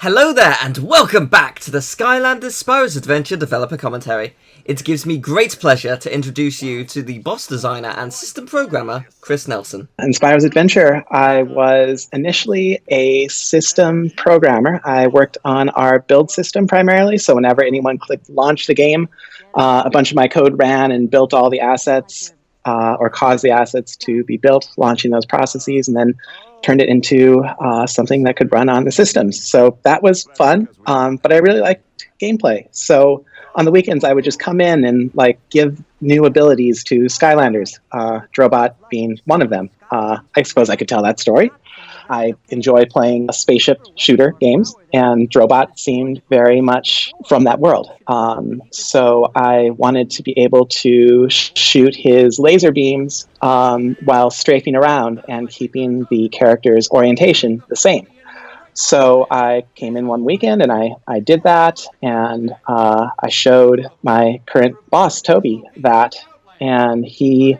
Hello there, and welcome back to the Skylanders Spyro's Adventure developer commentary. It gives me great pleasure to introduce you to the boss designer and system programmer, Chris Nelson. In Spyro's Adventure, I was initially a system programmer. I worked on our build system primarily, so whenever anyone clicked launch the game, a bunch of my code ran and built all the assets, or caused the assets to be built, launching those processes, and then turned it into something that could run on the systems. So that was fun, but I really liked gameplay. So on the weekends, I would just come in and give new abilities to Skylanders, Drobot being one of them. I suppose I could tell that story. I enjoy playing spaceship shooter games, and Drobot seemed very much from that world. So I wanted to be able to shoot his laser beams while strafing around and keeping the character's orientation the same. So I came in one weekend and I did that, and I showed my current boss, Toby, that, and he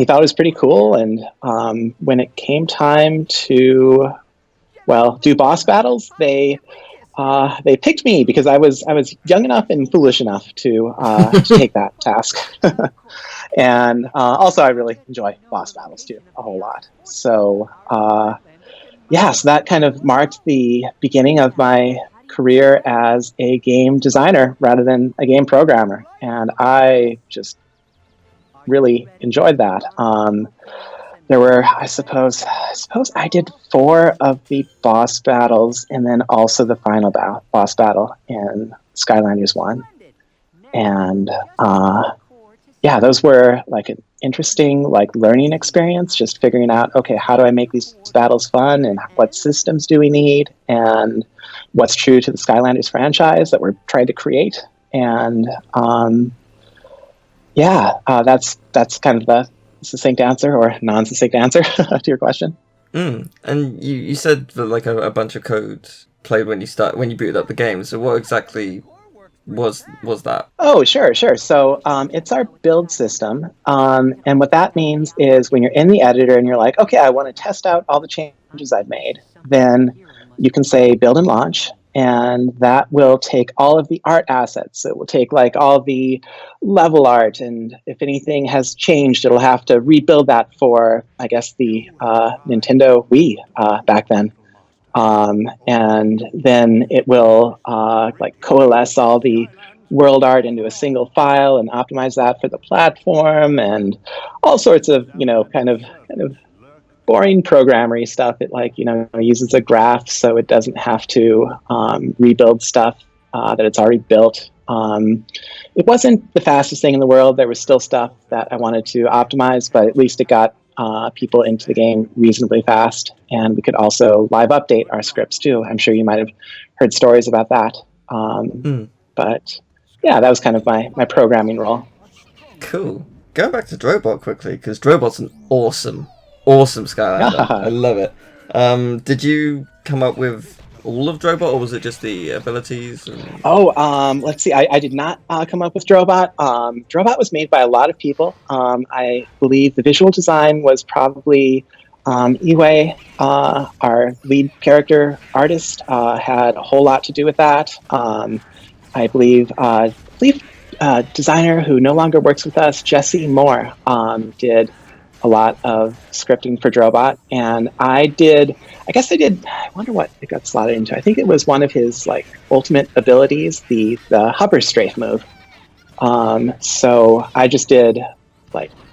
thought it was pretty cool. And when it came time to, do boss battles, they picked me because I was young enough and foolish enough to take that task. And also I really enjoy boss battles too, a whole lot. So so that kind of marked the beginning of my career as a game designer rather than a game programmer. And I just really enjoyed that. There were, I suppose I did 4 of the boss battles, and then also the final boss battle in Skylanders 1. And those were an interesting learning experience, just figuring out, okay, how do I make these battles fun, and what systems do we need, and what's true to the Skylanders franchise that we're trying to create. And that's kind of the succinct answer or non-succinct answer to your question. And you said that a bunch of code played when you booted up the game. So what exactly was that? Oh, sure. So it's our build system, and what that means is when you're in the editor and you're like, okay, I want to test out all the changes I've made, then you can say build and launch. And that will take all of the art assets. It will take all the level art, and if anything has changed, it'll have to rebuild that for, I guess, the Nintendo Wii back then. And then it will coalesce all the world art into a single file and optimize that for the platform, and all sorts of kind of boring programmery stuff. It uses a graph so it doesn't have to rebuild stuff that it's already built. It wasn't the fastest thing in the world. There was still stuff that I wanted to optimize, but at least it got people into the game reasonably fast, and we could also live update our scripts too. I'm sure you might have heard stories about that. But that was kind of my programming role. Cool. Going back to Drobot quickly, because Drobot's an awesome Skylander. I love it. Did you come up with all of Drobot, or was it just the abilities? Let's see. I did not come up with Drobot. Drobot was made by a lot of people. I believe the visual design was probably Iway, our lead character artist, had a whole lot to do with that. I believe designer who no longer works with us, Jesse Moore, did a lot of scripting for Drobot, and I wonder what it got slotted into. I think it was one of his ultimate abilities, the hover strafe move. So I just did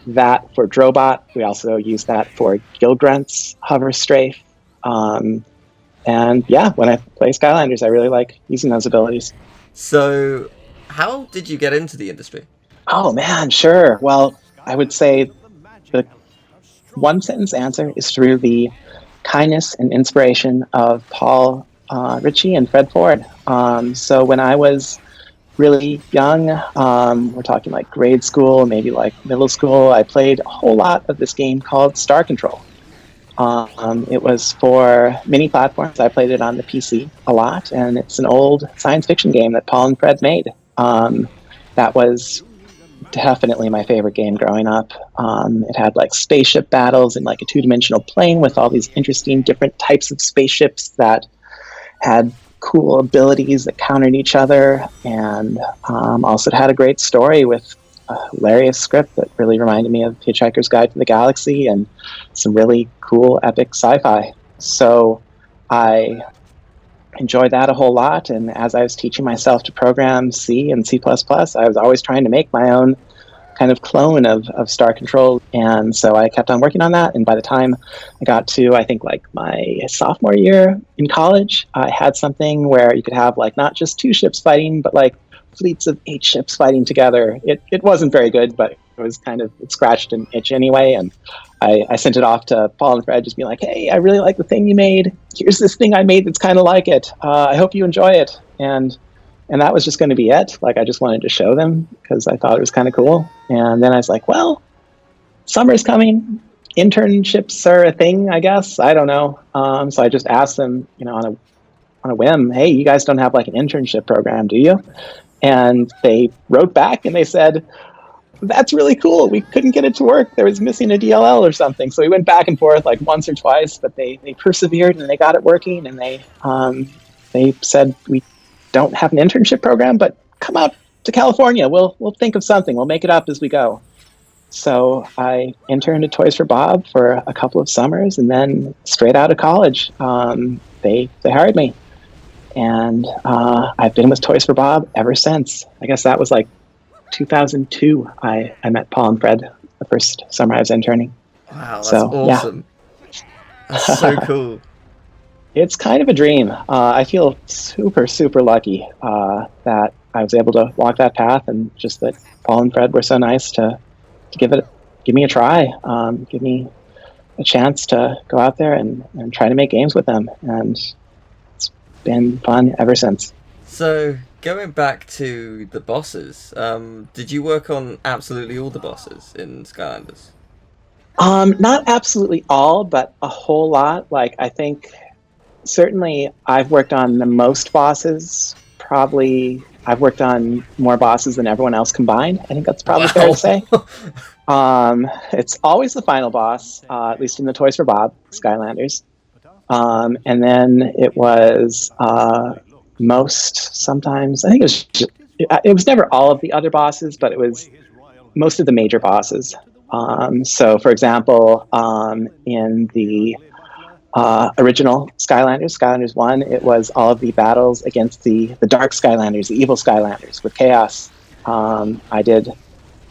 that for Drobot. We also used that for Gilgrunt's hover strafe. And when I play Skylanders, I really like using those abilities. So how did you get into the industry? Oh man, sure. Well, I would say the one sentence answer is through the kindness and inspiration of Paul Ritchie and Fred Ford. So when I was really young, we're talking grade school, maybe middle school, I played a whole lot of this game called Star Control. It was for many platforms. I played it on the PC a lot, and it's an old science fiction game that Paul and Fred made. That was definitely my favorite game growing up. It had spaceship battles in a two-dimensional plane with all these interesting different types of spaceships that had cool abilities that countered each other, and also it had a great story with a hilarious script that really reminded me of Hitchhiker's Guide to the Galaxy and some really cool epic sci-fi. So I enjoyed that a whole lot, and as I was teaching myself to program C and C++, I was always trying to make my own kind of clone of Star Control, and so I kept on working on that, and by the time I got to, I think, like my sophomore year in college, I had something where you could have like not just 2 ships fighting, but like fleets of 8 ships fighting together. It wasn't very good, but it was kind of, it scratched an itch anyway, and I sent it off to Paul and Fred, just being like, hey, I really like the thing you made. Here's this thing I made that's kind of like it. I hope you enjoy it. And that was just going to be it. Like, I just wanted to show them because I thought it was kind of cool. And then I was like, well, summer's coming. Internships are a thing, I guess. I don't know. So I just asked them, on a whim, hey, you guys don't have like an internship program, do you? And they wrote back and they said, that's really cool. We couldn't get it to work. There was missing a DLL or something. So we went back and forth like once or twice, but they persevered and they got it working. And they said, we don't have an internship program, but come out to California. We'll think of something. We'll make it up as we go. So I interned at Toys for Bob for a couple of summers, and then straight out of college, they hired me. And I've been with Toys for Bob ever since. I guess that was like 2002. I met Paul and Fred the first summer I was interning. Wow, that's awesome. Yeah. That's so cool. It's kind of a dream. I feel super, super lucky that I was able to walk that path, and just that Paul and Fred were so nice to give me a try, give me a chance to go out there and try to make games with them. And it's been fun ever since. So going back to the bosses, did you work on absolutely all the bosses in Skylanders? Not absolutely all, but a whole lot. Like, I think certainly I've worked on the most bosses. Probably I've worked on more bosses than everyone else combined. I think that's probably fair to say. It's always the final boss, at least in the Toys for Bob Skylanders. And then it was sometimes, I think it was never all of the other bosses, but it was most of the major bosses. So for example, in the original Skylanders 1, it was all of the battles against the dark Skylanders, the evil Skylanders with Chaos. I did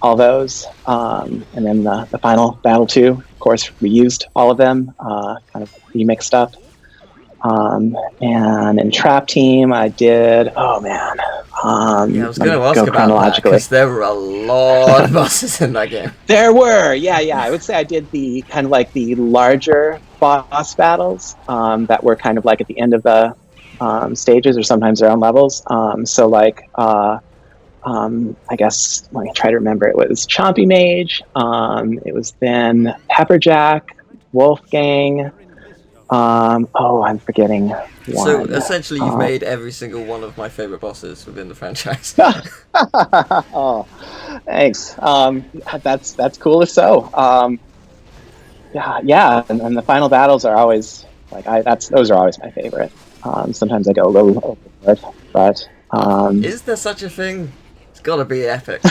all those. And then the final Battle 2, of course, reused all of them, kind of remixed up. And in Trap Team, I did, yeah, I was going to ask about that, because there were a lot of bosses in that game. There were, yeah. I would say I did the kind of like the larger boss battles that were kind of like at the end of the stages, or sometimes their own levels. So like, I guess, let me try to remember, it was Chompy Mage, it was then Pepperjack, Wolfgang, I'm forgetting one. So essentially you've made every single one of my favorite bosses within the franchise. Oh, thanks. That's cool as so. Yeah, and the final battles are always like those are always my favorite. Sometimes I go a little overboard, but is there such a thing? It's got to be epic.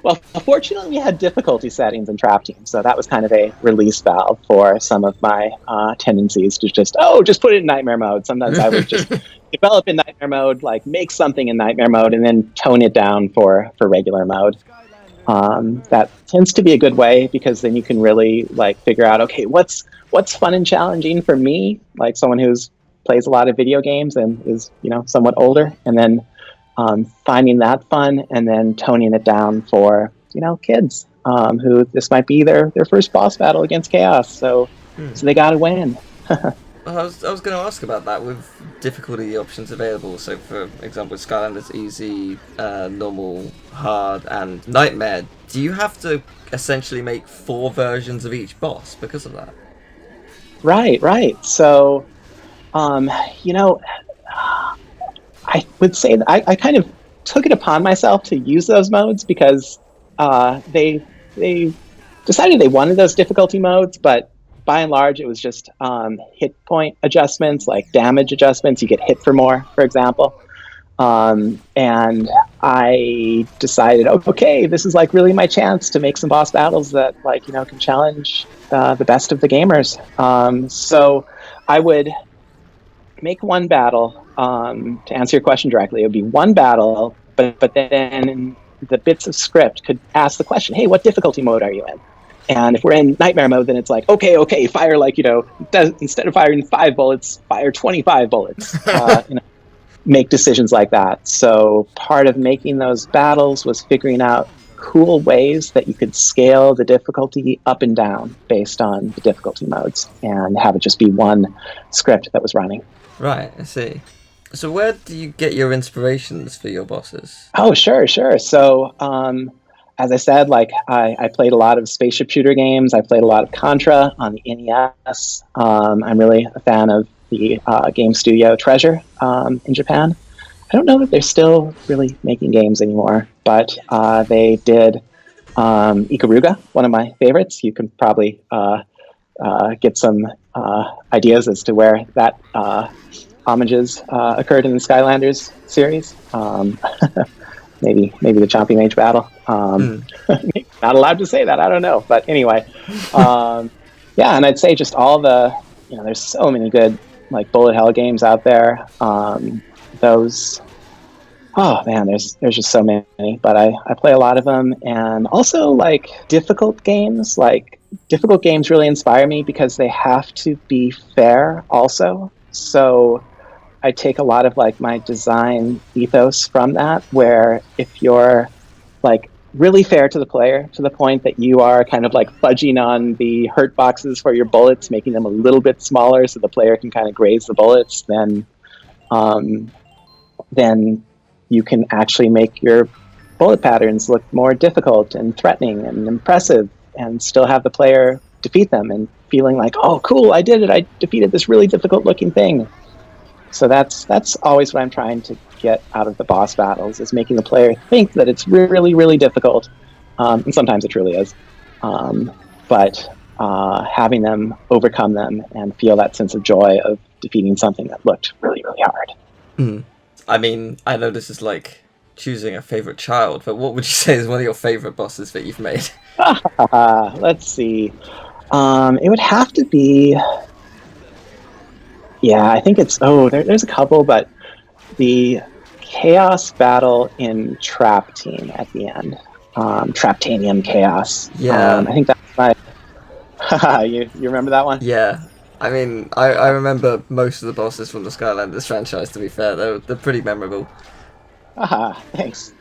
Well, fortunately, we had difficulty settings in Trap Team, so that was kind of a release valve for some of my tendencies to just put it in Nightmare mode. Sometimes I would just develop in Nightmare mode, like make something in Nightmare mode, and then tone it down for regular mode. That tends to be a good way, because then you can really like figure out, okay, what's fun and challenging for me, like someone who's plays a lot of video games and is somewhat older, and then finding that fun and then toning it down for kids who this might be their first boss battle against Chaos, so they gotta win. I was going to ask about that with difficulty options available. So for example, Skylanders Easy, Normal, Hard, and Nightmare, do you have to essentially make 4 versions of each boss because of that? Right. So I would say that I kind of took it upon myself to use those modes, because they decided they wanted those difficulty modes, but by and large, it was just hit point adjustments, like damage adjustments. You get hit for more, for example. And I decided, okay, this is like really my chance to make some boss battles that like, you know, can challenge the best of the gamers. So I would make one battle. To answer your question directly, it would be one battle, but then the bits of script could ask the question, hey, what difficulty mode are you in? And if we're in nightmare mode, then it's like, okay, fire like, you know, instead of firing 5 bullets, fire 25 bullets. You know, make decisions like that. So part of making those battles was figuring out cool ways that you could scale the difficulty up and down based on the difficulty modes and have it just be one script that was running. Right, I see. So where do you get your inspirations for your bosses? Oh, sure. So, as I said, like I played a lot of spaceship shooter games. I played a lot of Contra on the NES. I'm really a fan of the game studio Treasure in Japan. I don't know that they're still really making games anymore, but they did Ikaruga, one of my favorites. You can probably get some ideas as to where that homages occurred in the Skylanders series. Maybe the Chompy Mage battle. Not allowed to say that. I don't know, but anyway, yeah. And I'd say just all the, you know, there's so many good like bullet hell games out there. Those, oh man, there's just so many. But I play a lot of them, and also like difficult games. Like difficult games really inspire me because they have to be fair also. So I take a lot of like my design ethos from that, where if you're like really fair to the player to the point that you are kind of like fudging on the hurt boxes for your bullets, making them a little bit smaller so the player can kind of graze the bullets, then you can actually make your bullet patterns look more difficult and threatening and impressive, and still have the player defeat them and feeling like, oh cool, I did it, I defeated this really difficult looking thing. So that's always what I'm trying to get out of the boss battles, is making the player think that it's really, really difficult. And sometimes it truly is. But having them overcome them and feel that sense of joy of defeating something that looked really, really hard. Mm. I mean, I know this is like choosing a favorite child, but what would you say is one of your favorite bosses that you've made? Let's see. It would have to be... Yeah, I think it's... there's a couple, but the Chaos battle in Trap Team at the end. Traptanium Chaos. Yeah. I think that's my... you remember that one? Yeah. I mean, I remember most of the bosses from the Skylanders franchise, to be fair. They're pretty memorable. Thanks.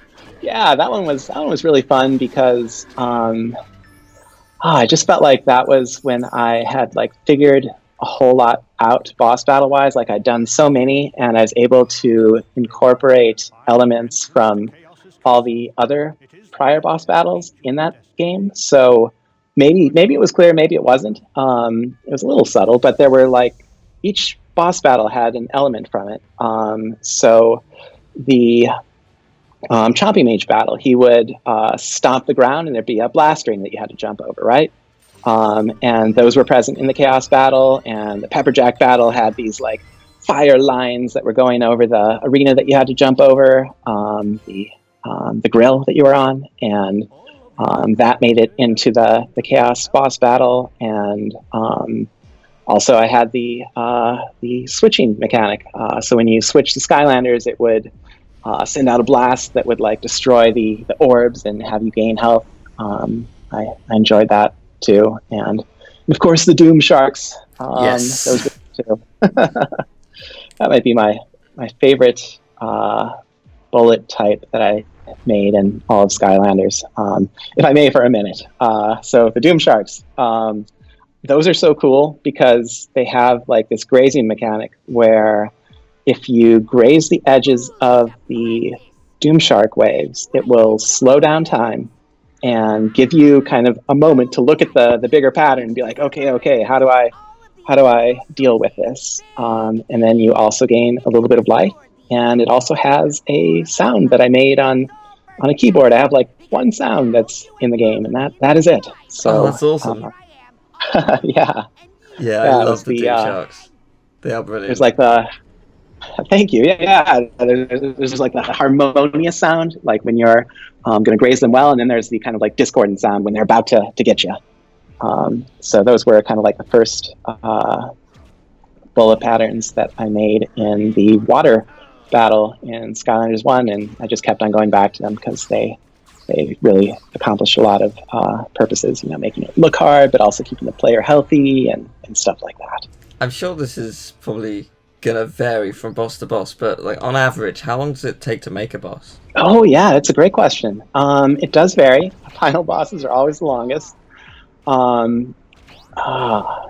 Yeah, that one was really fun because I just felt like that was when I had like figured a whole lot out boss battle wise. Like I'd done so many, and I was able to incorporate elements from all the other prior boss battles in that game. So maybe it was clear, maybe it wasn't. It was a little subtle, but there were like each boss battle had an element from it. So the Chompy Mage battle, he would stomp the ground, and there'd be a blast ring that you had to jump over, right? And those were present in the Chaos battle, and the Pepperjack battle had these like fire lines that were going over the arena that you had to jump over, the grill that you were on, and that made it into the Chaos boss battle. And also I had the switching mechanic. So when you switch to Skylanders, it would send out a blast that would like destroy the orbs and have you gain health. I enjoyed that too, and of course the Doom Sharks. Yes, those were too. That might be my favorite bullet type that I made in all of Skylanders, if I may for a minute. So the Doom Sharks, those are so cool because they have like this grazing mechanic where if you graze the edges of the Doom Shark waves, it will slow down time and give you kind of a moment to look at the bigger pattern and be like, okay, how do I deal with this? And then you also gain a little bit of life, and it also has a sound that I made on a keyboard. I have like one sound that's in the game, and that is it. So that's awesome. Yeah. Yeah, I Yeah, it love was the the Doom Sharks. They are there's brilliant. like the thank you. Yeah, there's just like the harmonious sound, like when you're going to graze them well, and then there's the kind of like discordant sound when they're about to get you. So those were kind of like the first bullet patterns that I made in the water battle in Skylanders 1, and I just kept on going back to them because they really accomplished a lot of purposes, making it look hard, but also keeping the player healthy and stuff like that. I'm sure this is probably gonna vary from boss to boss, but like on average, how long does it take to make a boss? Oh yeah, that's a great question. It does vary. Final bosses are always the longest. Um,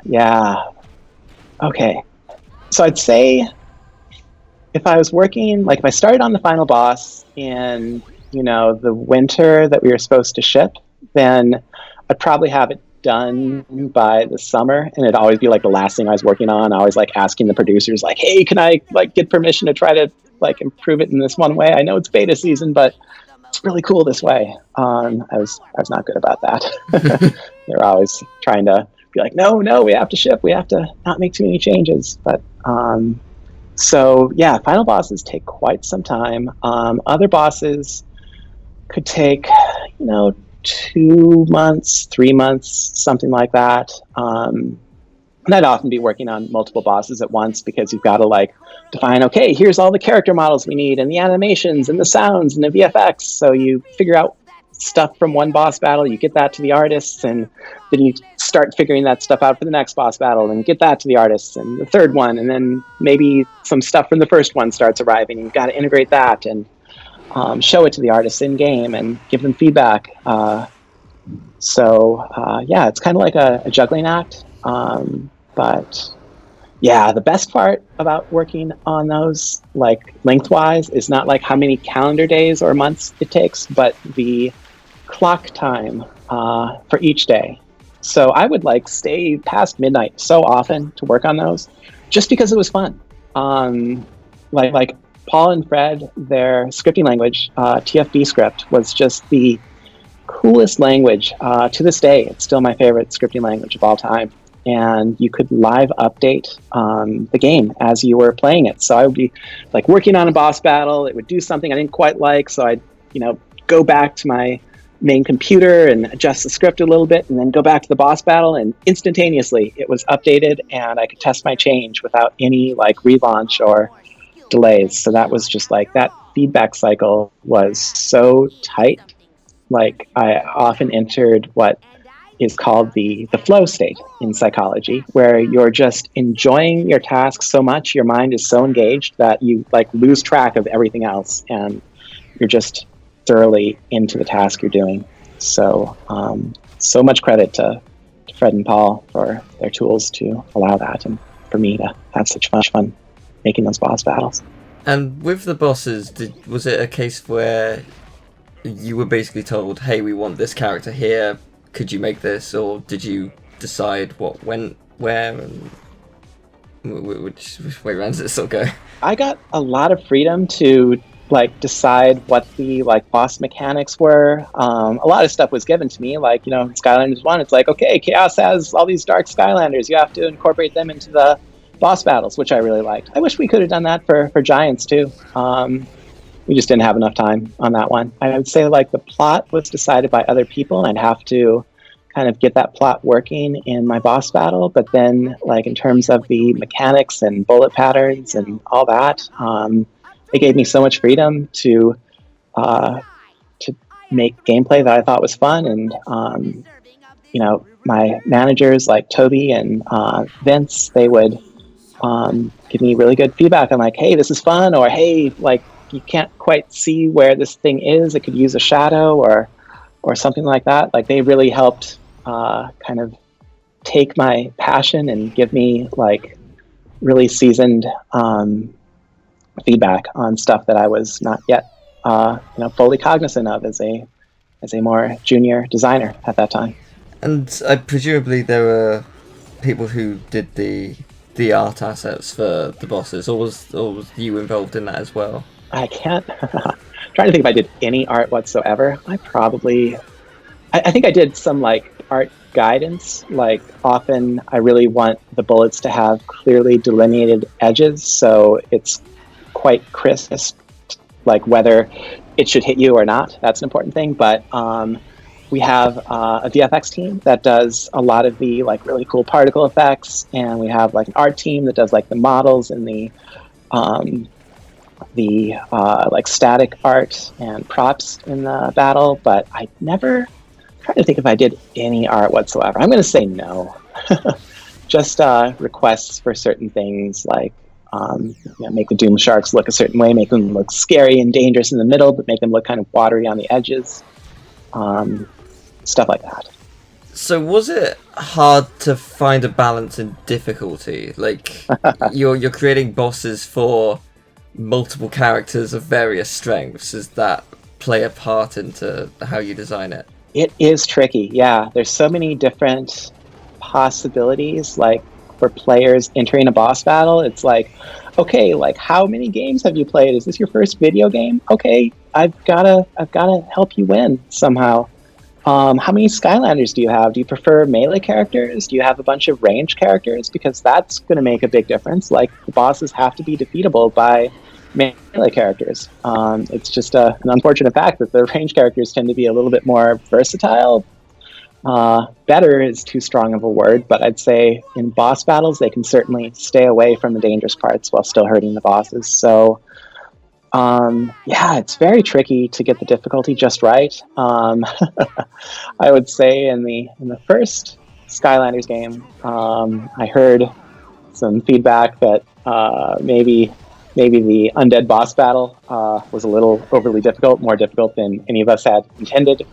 yeah. Okay. So I'd say if I was working, like if I started on the final boss in, the winter that we were supposed to ship, then I'd probably have it done by the summer, and it'd always be like the last thing I was working on. I always like asking the producers, like, "Hey, can I like get permission to try to like improve it in this one way? I know it's beta season, but it's really cool this way." I was not good about that. They're always trying to be like, "No, we have to ship. We have to not make too many changes." But so yeah, final bosses take quite some time. Other bosses could take, 2 months, 3 months, something like that. And I'd often be working on multiple bosses at once because you've got to like define, okay, here's all the character models we need and the animations and the sounds and the VFX. So you figure out stuff from one boss battle, you get that to the artists, and then you start figuring that stuff out for the next boss battle and get that to the artists and the third one, and then maybe some stuff from the first one starts arriving. You've got to integrate that and show it to the artists in game and give them feedback. Yeah, it's kind of like a juggling act. But yeah, the best part about working on those, like lengthwise, is not like how many calendar days or months it takes, but the clock time for each day. So I would like stay past midnight so often to work on those, just because it was fun. Like Paul and Fred, their scripting language, TFB script, was just the coolest language. To this day, it's still my favorite scripting language of all time. And you could live update the game as you were playing it. So I would be like working on a boss battle. It would do something I didn't quite like. So I'd, go back to my main computer and adjust the script a little bit and then go back to the boss battle, and instantaneously it was updated and I could test my change without any like relaunch or delays. So that was just like, that feedback cycle was so tight. Like I often entered what is called the flow state in psychology, where you're just enjoying your task so much, your mind is so engaged that you like lose track of everything else and you're just thoroughly into the task you're doing. So so much credit to Fred and Paul for their tools to allow that, and for me to have such much fun making those boss battles. And with the bosses, was it a case where you were basically told, hey, we want this character here, could you make this, or did you decide what went where, and which way around does it still go? I got a lot of freedom to like decide what the like boss mechanics were. A lot of stuff was given to me, like in Skylanders 1, it's like, okay, Chaos has all these dark Skylanders, you have to incorporate them into the boss battles, which I really liked. I wish we could have done that for Giants too. We just didn't have enough time on that one. I would say like the plot was decided by other people, and I'd have to kind of get that plot working in my boss battle. But then like in terms of the mechanics and bullet patterns and all that, it gave me so much freedom to make gameplay that I thought was fun. And my managers like Toby and Vince, they would give me really good feedback on like, hey, this is fun, or hey, like you can't quite see where this thing is, it could use a shadow or something like that. Like they really helped kind of take my passion and give me like really seasoned feedback on stuff that I was not yet fully cognizant of as a more junior designer at that time. And presumably there were people who did the art assets for the bosses, or was you involved in that as well? I can't. I'm trying to think if I did any art whatsoever. I think I did some like art guidance. Like often I really want the bullets to have clearly delineated edges, so it's quite crisp, like whether it should hit you or not. That's an important thing. But we have a VFX team that does a lot of the like really cool particle effects, and we have like an art team that does like the models and the like static art and props in the battle. But I never, I'm trying to think if I did any art whatsoever. I'm going to say no. Just requests for certain things, like make the Doom Sharks look a certain way, make them look scary and dangerous in the middle, but make them look kind of watery on the edges. Stuff like that. So was it hard to find a balance in difficulty? Like you're creating bosses for multiple characters of various strengths. Does that play a part into how you design it? It is tricky, yeah. There's so many different possibilities, like for players entering a boss battle. It's like, okay, like how many games have you played? Is this your first video game? Okay, I've gotta help you win somehow. How many Skylanders do you have? Do you prefer melee characters? Do you have a bunch of ranged characters? Because that's going to make a big difference. Like, the bosses have to be defeatable by melee characters. It's just an unfortunate fact that the ranged characters tend to be a little bit more versatile. Better is too strong of a word, but I'd say in boss battles, they can certainly stay away from the dangerous parts while still hurting the bosses. So, yeah, it's very tricky to get the difficulty just right. I would say in the first Skylanders game, I heard some feedback that maybe the undead boss battle was a little overly difficult, more difficult than any of us had intended.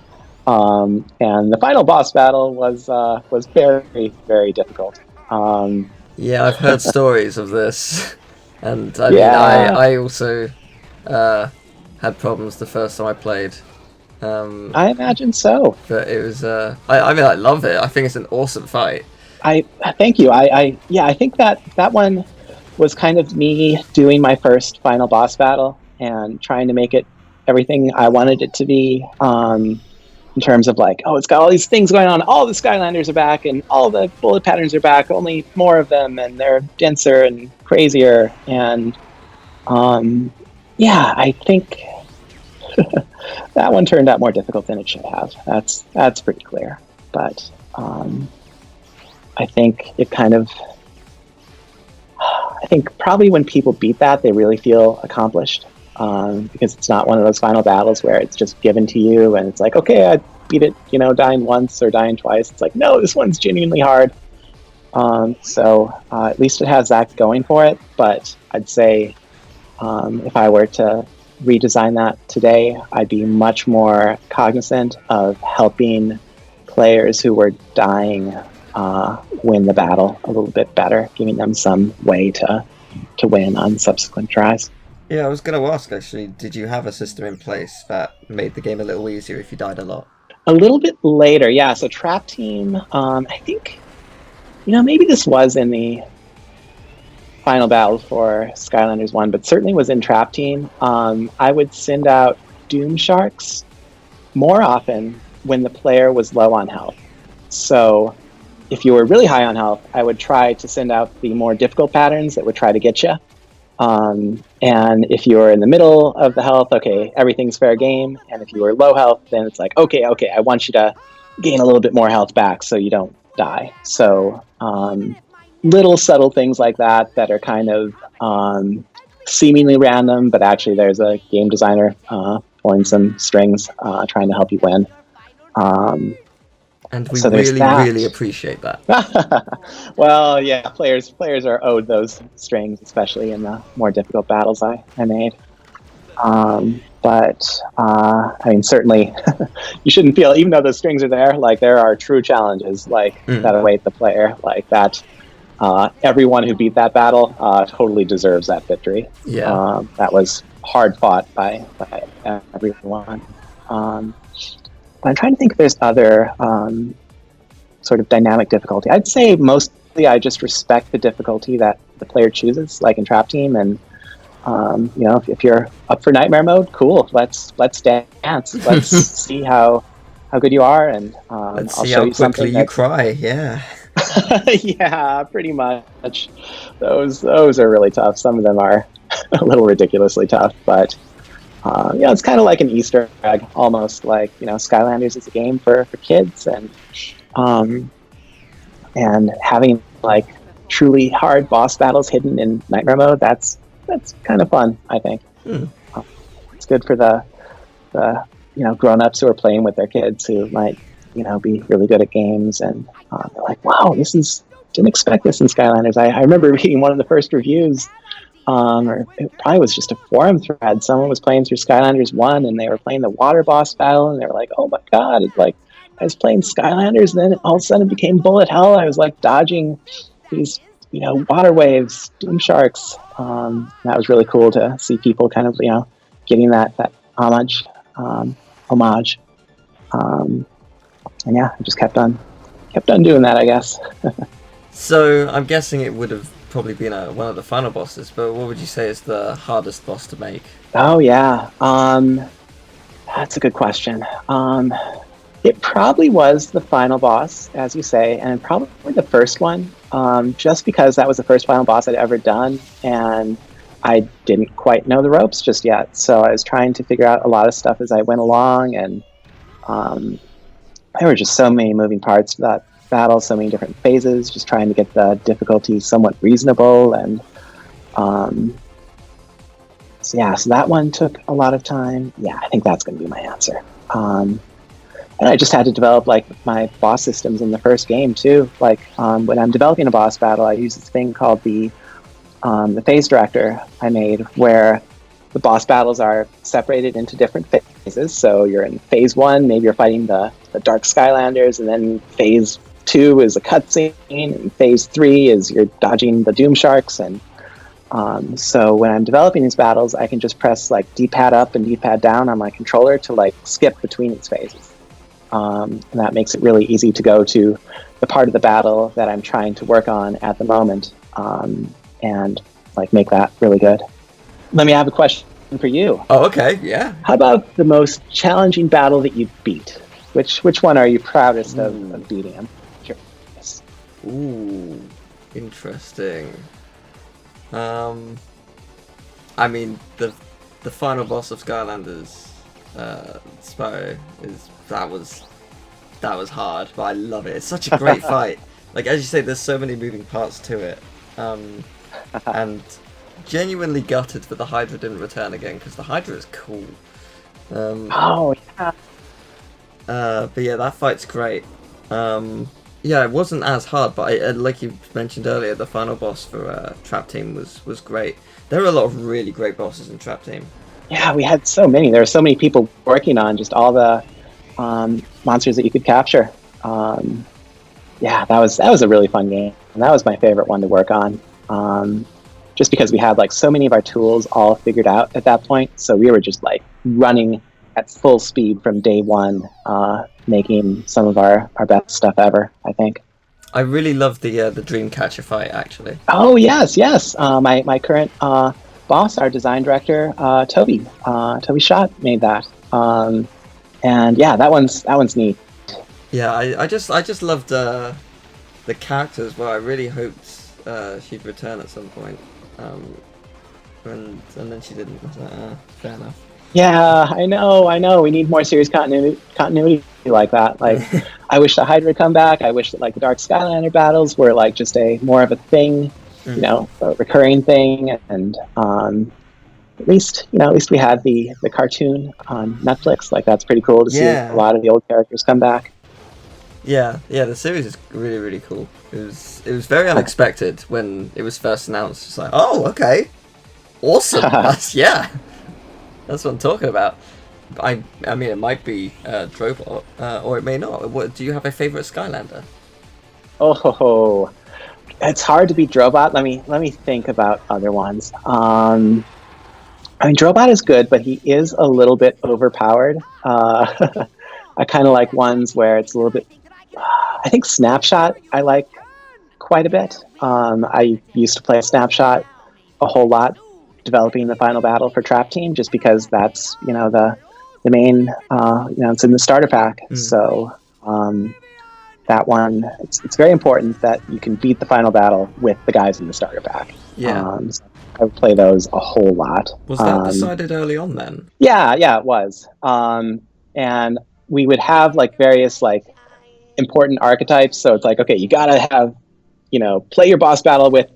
And the final boss battle was very, very difficult. Yeah, I've heard stories of this, and I mean, I also had problems the first time I played. I imagine so. But it was, I mean, I love it. I think it's an awesome fight. Thank you. I think that one was kind of me doing my first final boss battle and trying to make it everything I wanted it to be. In terms of like, oh, it's got all these things going on. All the Skylanders are back, and all the bullet patterns are back. Only more of them, and they're denser and crazier. And yeah, I think that one turned out more difficult than it should have. That's pretty clear. But I think it kind of, I think probably when people beat that, they really feel accomplished. Because it's not one of those final battles where it's just given to you and it's like, okay, I beat it, dying once or dying twice. It's like, no, this one's genuinely hard. So at least it has that going for it. But I'd say if I were to redesign that today, I'd be much more cognizant of helping players who were dying win the battle a little bit better, giving them some way to win on subsequent tries. Yeah, I was going to ask, actually, did you have a system in place that made the game a little easier if you died a lot? A little bit later, yeah. So Trap Team, I think, maybe this was in the final battle for Skylanders 1, but certainly was in Trap Team. I would send out Doom Sharks more often when the player was low on health. So if you were really high on health, I would try to send out the more difficult patterns that would try to get you. And if you were in the middle of the health, okay, everything's fair game. And if you were low health, then it's like, okay, I want you to gain a little bit more health back so you don't die. So little subtle things like that are kind of seemingly random, but actually there's a game designer pulling some strings, trying to help you win. And we really appreciate that. Well, yeah, players are owed those strings, especially in the more difficult battles I made. But I mean, certainly, you shouldn't feel, even though those strings are there, like there are true challenges that await the player. Like that, everyone who beat that battle totally deserves that victory. Yeah, that was hard fought by everyone. But I'm trying to think if there's other sort of dynamic difficulty. I'd say mostly I just respect the difficulty that the player chooses, like in Trap Team. And if you're up for Nightmare mode, cool. Let's dance. Let's see how how good you are, and Let's I'll see show how you quickly something you that. cry. Yeah. Yeah, pretty much. Those are really tough. Some of them are a little ridiculously tough, but yeah, it's kind of like an Easter egg, almost like Skylanders is a game for kids, um, and having like truly hard boss battles hidden in Nightmare mode. That's kind of fun, I think. Hmm. It's good for the grown-ups who are playing with their kids who might be really good at games, and they're like, wow, this is didn't expect this in Skylanders. I remember reading one of the first reviews, or it probably was just a forum thread. Someone was playing through Skylanders 1 and they were playing the water boss battle, and they were like, oh my god, it's like I was playing Skylanders and then all of a sudden it became bullet hell. I was like dodging these water waves, doom sharks. That was really cool to see people kind of getting that homage. Homage. And yeah, I just kept on doing that, I guess. So I'm guessing it would have probably been one of the final bosses, but what would you say is the hardest boss to make? Oh yeah, that's a good question. It probably was the final boss, as you say, and probably the first one, just because that was the first final boss I'd ever done, and I didn't quite know the ropes just yet. So I was trying to figure out a lot of stuff as I went along, and there were just so many moving parts to that battle, so many different phases, just trying to get the difficulty somewhat reasonable. And so that one took a lot of time. Yeah, I think that's going to be my answer. And I just had to develop like my boss systems in the first game too. Like when I'm developing a boss battle, I use this thing called the phase director I made, where the boss battles are separated into different phases. So you're in phase 1, maybe you're fighting the Dark Skylanders, and then phase 2 is a cutscene, and phase 3 is you're dodging the Doom Sharks. And so when I'm developing these battles, I can just press like D-pad up and D-pad down on my controller to like skip between these phases. And that makes it really easy to go to the part of the battle that I'm trying to work on at the moment, and like make that really good. Let me have a question for you. Oh, okay, yeah. How about the most challenging battle that you beat? Which one are you proudest of beating? I'm curious. Ooh, interesting. I mean, the final boss of Skylanders, Spyro, that was hard, but I love it. It's such a great fight. Like as you say, there's so many moving parts to it, and genuinely gutted that the Hydra didn't return again, because the Hydra is cool. Oh yeah. But yeah, that fight's great. Yeah, it wasn't as hard, but like you mentioned earlier, the final boss for Trap Team was great. There were a lot of really great bosses in Trap Team. Yeah, we had so many. There were so many people working on just all the monsters that you could capture. Yeah, that was a really fun game, and that was my favorite one to work on. Just because we had like so many of our tools all figured out at that point, so we were just like running at full speed from day one, making some of our best stuff ever, I think. I really loved the Dreamcatcher fight, actually. Oh yes. My current boss, our design director, Toby Schott made that, and yeah, that one's neat. Yeah, I just loved the characters. Well, I really hoped she'd return at some point, and then she didn't. I was like, fair enough. Yeah, I know. We need more series continuity like that. Like, I wish the Hydra would come back. I wish that like the Dark Skylander battles were like just more of a thing, a recurring thing. And at least we had the cartoon on Netflix. Like, that's pretty cool to see a lot of the old characters come back. Yeah, the series is really, really cool. It was very unexpected when it was first announced. It's like, oh, okay, awesome. That's what I'm talking about. I mean, it might be Drobot, or it may not. Do you have a favorite Skylander? Oh, it's hard to beat Drobot. Let me think about other ones. I mean, Drobot is good, but he is a little bit overpowered. I kind of like ones where it's a little bit. I think Snapshot I like quite a bit. I used to play Snapshot a whole lot, developing the final battle for Trap Team, just because that's the the main, it's in the starter pack. So that one, it's very important that you can beat the final battle with the guys in the starter pack. Yeah. So I would play those a whole lot. Was that decided early on then? Yeah, it was. And we would have like various like important archetypes. So it's like, okay, you gotta have, play your boss battle with,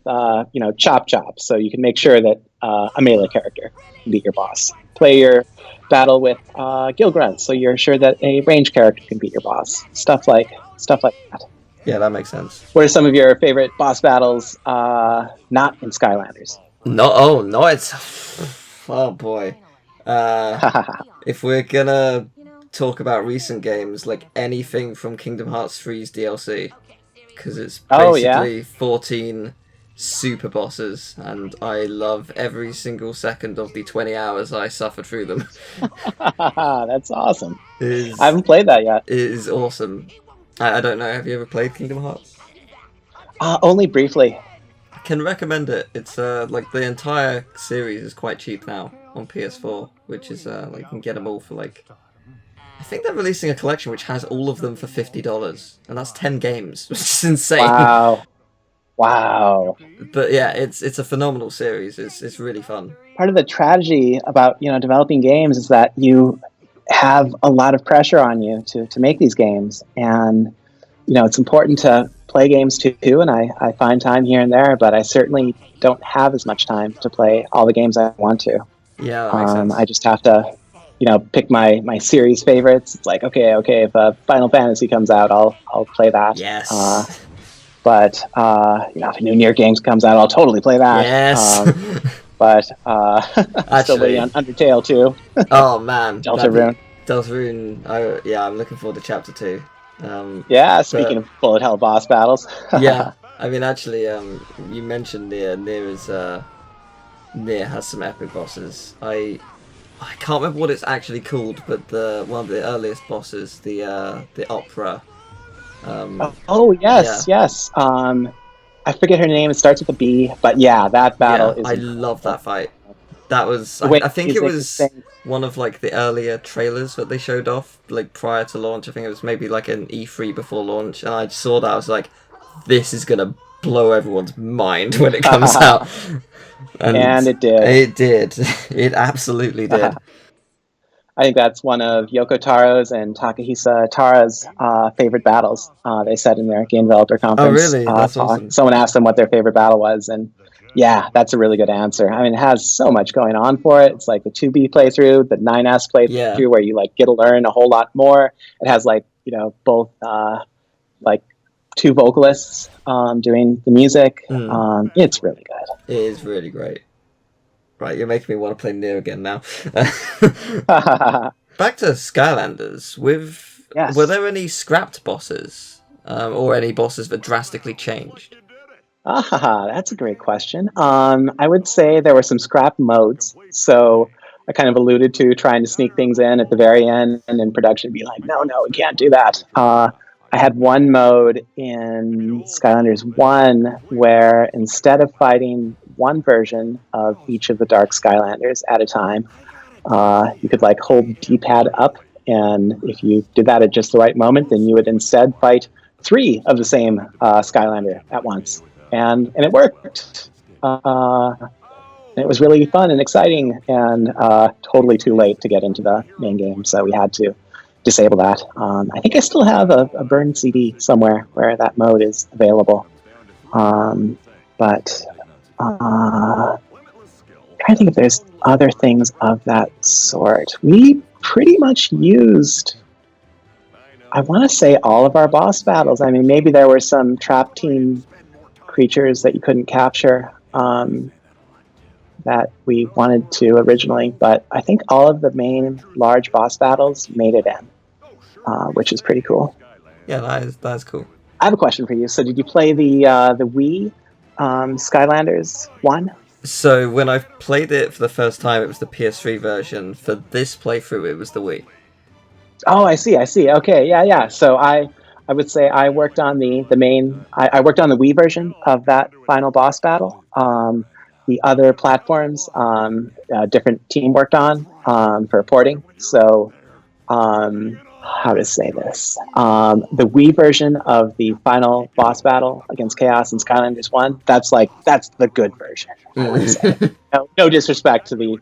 Chop Chop, so you can make sure that a melee character can beat your boss. Play your battle with Gil Grunt, so you're sure that a range character can beat your boss. Stuff like that. Yeah, that makes sense. What are some of your favorite boss battles not in Skylanders? No, it's... Oh, boy. If we're gonna talk about recent games, like anything from Kingdom Hearts 3's DLC, because it's basically 14 super bosses, and I love every single second of the 20 hours I suffered through them. That's awesome. I haven't played that yet. It is awesome. I don't know, have you ever played Kingdom Hearts? Only briefly. I can recommend it. It's like the entire series is quite cheap now on PS4, which is like you can get them all for like, I think they're releasing a collection which has all of them for $50, and that's 10 games, which is insane. Wow. But yeah, it's a phenomenal series. It's really fun. Part of the tragedy about developing games is that you have a lot of pressure on you to make these games, and it's important to play games too, and I find time here and there, but I certainly don't have as much time to play all the games I want to. Yeah, that makes sense. I just have to pick my series favorites. It's like, okay, if Final Fantasy comes out, I'll play that. Yes. But if a new Nier games comes out, I'll totally play that. Yes. But I'm still waiting on Undertale too. Oh man, Deltarune. Deltarune. I'm looking forward to Chapter 2. Speaking of bullet hell boss battles. Yeah, I mean, actually, you mentioned Nier. Nier has some epic bosses. I can't remember what it's actually called, but one of the earliest bosses, the opera. Yes. I forget her name. It starts with a B, but yeah, that battle is. I love that fight. That was. I think it was one of like the earlier trailers that they showed off, like prior to launch. I think it was maybe like an E3 before launch, and I saw that. I was like, this is gonna blow everyone's mind when it comes out. And it did. It did. It absolutely did. I think that's one of Yoko Taro's and Takahisa Tara's favorite battles. They said in their game developer conference. Oh, really? That's awesome. Someone asked them what their favorite battle was, and yeah, that's a really good answer. I mean, it has so much going on for it. It's like the 2B playthrough, the 9S playthrough, where you like get to learn a whole lot more. It has like both like two vocalists doing the music. It's really good. It is really great. Right, you're making me want to play Nier again now. Back to Skylanders. Were there any scrapped bosses, or any bosses that drastically changed? That's a great question. I would say there were some scrap modes. So I kind of alluded to trying to sneak things in at the very end, and in production be like, no, we can't do that. I had one mode in Skylanders 1 where instead of fighting one version of each of the Dark Skylanders at a time, you could like hold D-pad up, and if you did that at just the right moment, then you would instead fight 3 of the same Skylander at once. And it worked. It was really fun and exciting, and totally too late to get into the main game, so we had to disable that. I think I still have a burned CD somewhere where that mode is available. But I'm trying to think if there's other things of that sort. We pretty much used, I want to say, all of our boss battles. I mean, maybe there were some trap team creatures that you couldn't capture that we wanted to originally, but I think all of the main large boss battles made it in, which is pretty cool. Yeah, that is cool. I have a question for you. So did you play the Wii Skylanders 1? So when I played it for the first time, it was the PS3 version. For this playthrough, it was the Wii. Oh, I see. Okay, yeah. So I would say I worked on the main. I worked on the Wii version of that final boss battle. The other platforms, different team worked on for porting. So how to say this? The Wii version of the final boss battle against Chaos in Skylanders 1, that's the good version, I would say. No disrespect to the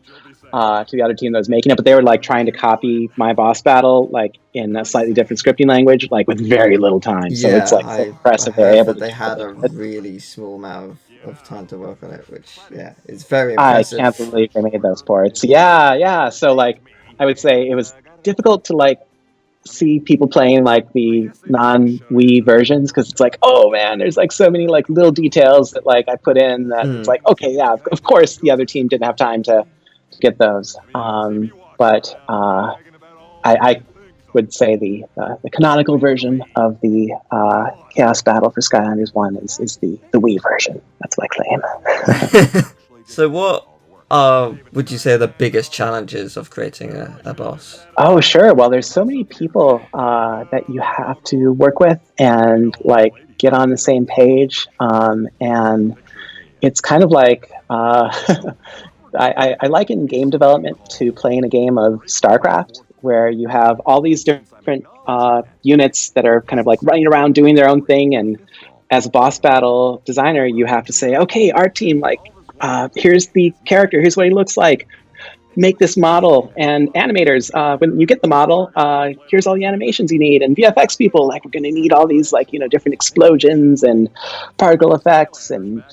other team that was making it, but they were like trying to copy my boss battle like in a slightly different scripting language, like with very little time. So it's like so impressive I they're heard able that to they had do a it. really small amount of time to work on it, which is very I impressive. can't believe they made those ports. Yeah. So like I would say it was difficult to like see people playing like the non-Wii versions because it's like, oh man, there's like so many like little details that like I put in that it's like, okay, yeah, of course the other team didn't have time to get those. But I would say the canonical version of the Chaos Battle for Skylanders 1 is the Wii version. That's my claim. So what would you say are the biggest challenges of creating a boss? Oh, sure. Well, there's so many people that you have to work with and like get on the same page. And it's kind of like I liken game development to playing a game of StarCraft, where you have all these different units that are kind of like running around doing their own thing. And as a boss battle designer, you have to say, okay, our team, like, here's the character, here's what he looks like. Make this model, and animators, when you get the model, here's all the animations you need, and VFX people, like, we're going to need all these, like, different explosions and particle effects, and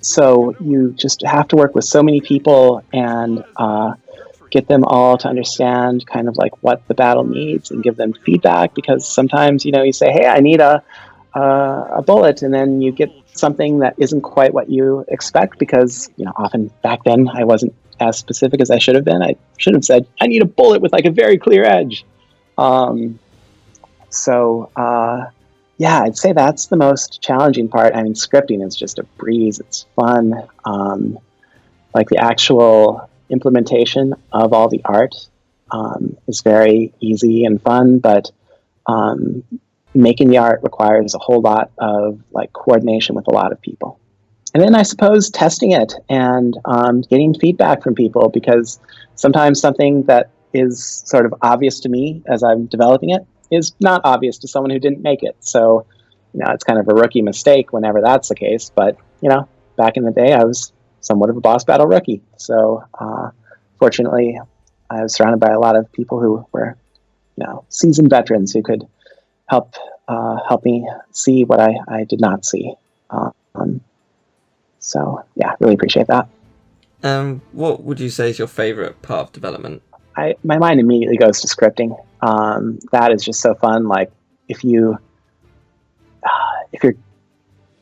so you just have to work with so many people and get them all to understand kind of like what the battle needs and give them feedback, because sometimes, you say, hey, I need a bullet, and then you get something that isn't quite what you expect, because often back then I wasn't as specific as I should have been. I should have said, I need a bullet with like a very clear edge. Yeah, I'd say that's the most challenging part. I mean, scripting is just a breeze. It's fun. Like the actual implementation of all the art is very easy and fun, but making the art requires a whole lot of like coordination with a lot of people. And then I suppose testing it and getting feedback from people, because sometimes something that is sort of obvious to me as I'm developing it is not obvious to someone who didn't make it. So, it's kind of a rookie mistake whenever that's the case. But, back in the day, I was somewhat of a boss battle rookie. So, fortunately, I was surrounded by a lot of people who were, seasoned veterans who could help me see what I did not see. So, yeah, really appreciate that. What would you say is your favorite part of development? My mind immediately goes to scripting. That is just so fun. Like, if you're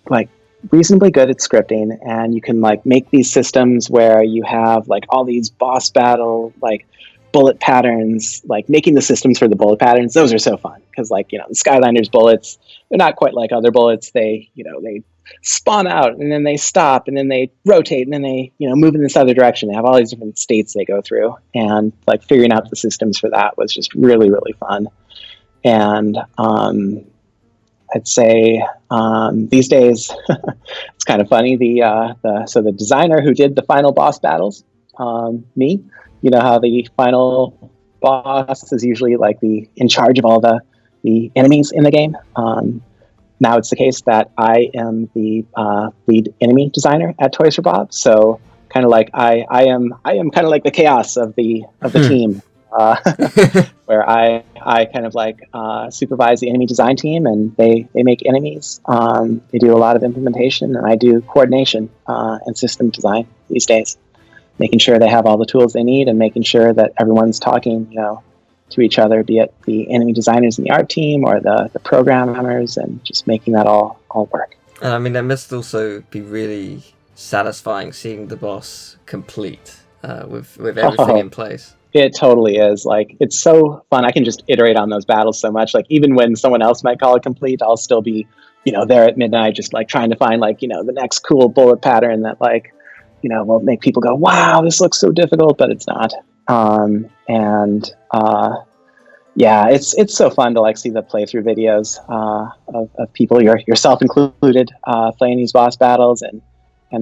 like reasonably good at scripting, and you can like make these systems where you have like all these boss battle like bullet patterns, like making the systems for the bullet patterns, those are so fun, because like the Skylanders bullets, they're not quite like other bullets. They they spawn out, and then they stop, and then they rotate, and then they move in this other direction. They have all these different states they go through, and like figuring out the systems for that was just really, really fun. And I'd say these days it's kind of funny. The designer who did the final boss battles, me. How the final boss is usually like in charge of all the enemies in the game. Now it's the case that I am the lead enemy designer at Toys for Bob. So kind of like I am kind of like the chaos of the team, where I kind of like supervise the enemy design team, and they make enemies. They do a lot of implementation, and I do coordination and system design these days, making sure they have all the tools they need, and making sure that everyone's talking, to each other, be it the enemy designers in the art team or the programmers, and just making that all work. And I mean, that must also be really satisfying seeing the boss complete with everything in place. It totally is. Like, it's so fun. I can just iterate on those battles so much. Like, even when someone else might call it complete, I'll still be, there at midnight, just like trying to find like, the next cool bullet pattern that like, will make people go, wow, this looks so difficult, but it's not. Yeah, it's so fun to like see the playthrough videos of people, yourself included, playing these boss battles and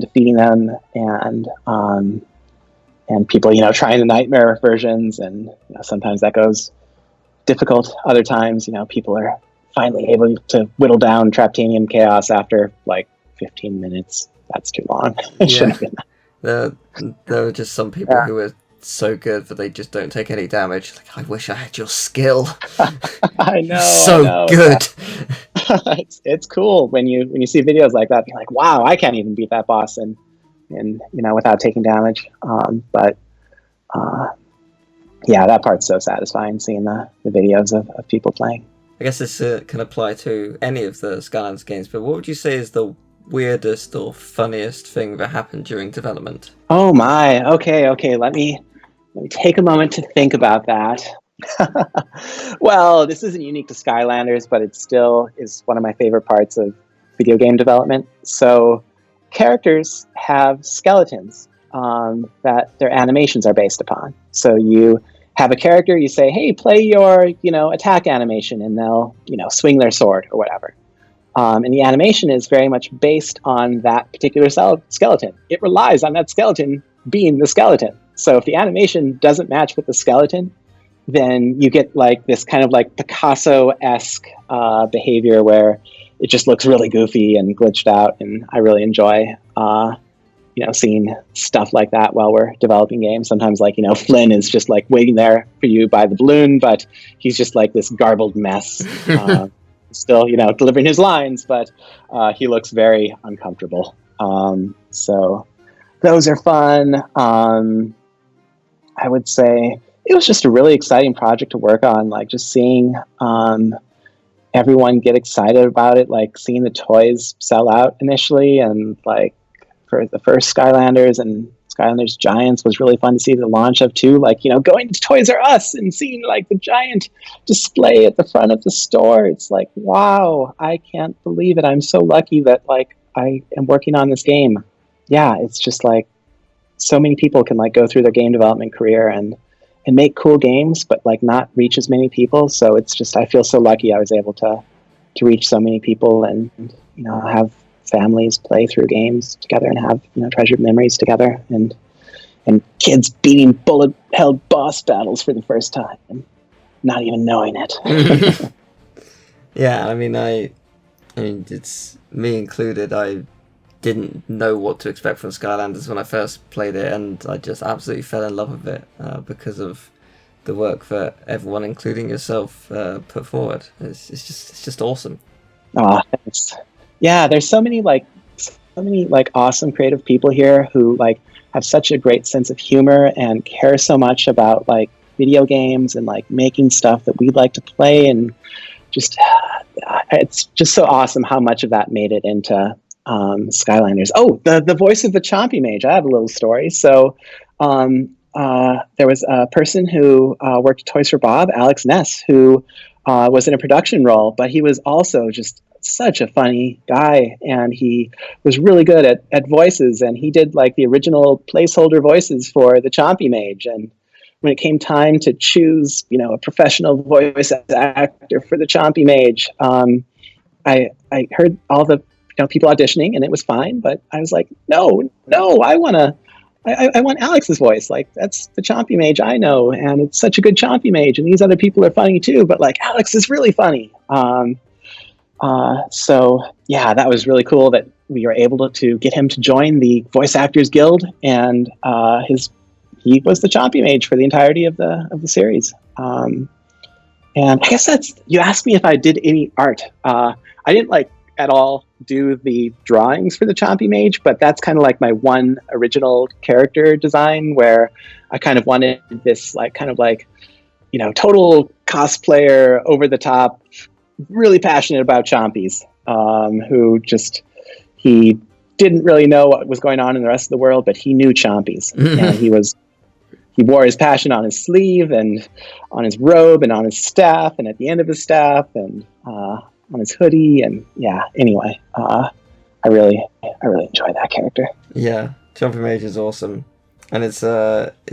defeating them, and people trying the nightmare versions, and sometimes that goes difficult. Other times, people are finally able to whittle down Traptanium Chaos after like 15 minutes. That's too long. It shouldn't have been that. There are just some people who are so good that they just don't take any damage. Like, I wish I had your skill. I know. So good. It's cool when you see videos like that. You're like, wow, I can't even beat that boss and without taking damage. Yeah, that part's so satisfying, seeing the videos of people playing. I guess this can apply to any of the Skylanders games, but what would you say is the weirdest or funniest thing that happened during development? Oh my, okay, let me take a moment to think about that. Well, this isn't unique to Skylanders, but it still is one of my favorite parts of video game development. So characters have skeletons that their animations are based upon. So you have a character, you say, hey, play your attack animation, and they'll swing their sword or whatever. And the animation is very much based on that particular skeleton. It relies on that skeleton being the skeleton. So if the animation doesn't match with the skeleton, then you get like this kind of like Picasso-esque behavior where it just looks really goofy and glitched out. And I really enjoy, seeing stuff like that while we're developing games. Sometimes like, Flynn is just like waiting there for you by the balloon, but he's just like this garbled mess. Still, delivering his lines, but he looks very uncomfortable. So those are fun. I would say it was just a really exciting project to work on, like just seeing everyone get excited about it, like seeing the toys sell out initially, and like for the first Skylanders and Skylanders Giants was really fun to see the launch of too. Like, going to Toys R Us and seeing like the giant display at the front of the store. It's like, wow, I can't believe it. I'm so lucky that like I am working on this game. Yeah, it's just like so many people can like go through their game development career and make cool games, but like not reach as many people. So it's just, I feel so lucky I was able to reach so many people and, have families play through games together and have treasured memories together, and kids beating bullet hell boss battles for the first time and not even knowing it. Yeah, I mean it's me included. I didn't know what to expect from Skylanders when I first played it, and I just absolutely fell in love with it because of the work that everyone, including yourself, put forward. It's just awesome. Thanks. Yeah, there's so many awesome creative people here who like have such a great sense of humor and care so much about like video games and like making stuff that we'd like to play, and just it's just so awesome how much of that made it into Skylanders. Oh, the voice of the Chompy Mage. I have a little story. So there was a person who worked at Toys for Bob, Alex Ness, who was in a production role, but he was also just such a funny guy, and he was really good at voices, and he did like the original placeholder voices for the Chompy Mage. And when it came time to choose, a professional voice actor for the Chompy Mage, I heard all the people auditioning, and it was fine, but I was like, no, I want Alex's voice. Like, that's the Chompy Mage I know, and it's such a good Chompy Mage, and these other people are funny too, but like Alex is really funny. So yeah, that was really cool that we were able to get him to join the Voice Actors Guild, and he was the Chompy Mage for the entirety of the series. And I guess you asked me if I did any art. I didn't like at all do the drawings for the Chompy Mage, but that's kind of like my one original character design, where I kind of wanted this like kind of like total cosplayer, over the top, really passionate about Chompies, who just, he didn't really know what was going on in the rest of the world, but he knew Chompies. And he wore his passion on his sleeve and on his robe and on his staff and at the end of his staff and on his hoodie. And yeah, anyway, I really enjoy that character. Yeah, Chompy Mage is awesome. And it's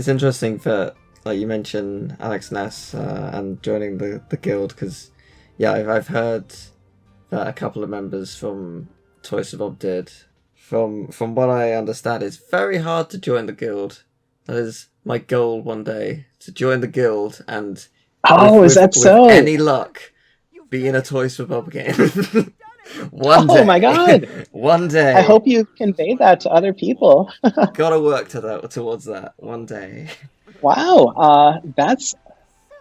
interesting that, like you mentioned, Alex Ness and joining the guild, because yeah, I've heard that a couple of members from Toys for Bob did. From what I understand, it's very hard to join the guild. That is my goal one day, to join the guild and Oh, is that so? With any luck, be in a Toys for Bob game. One day. Oh my God. One day. I hope you convey that to other people. Gotta work towards that one day. Wow. That's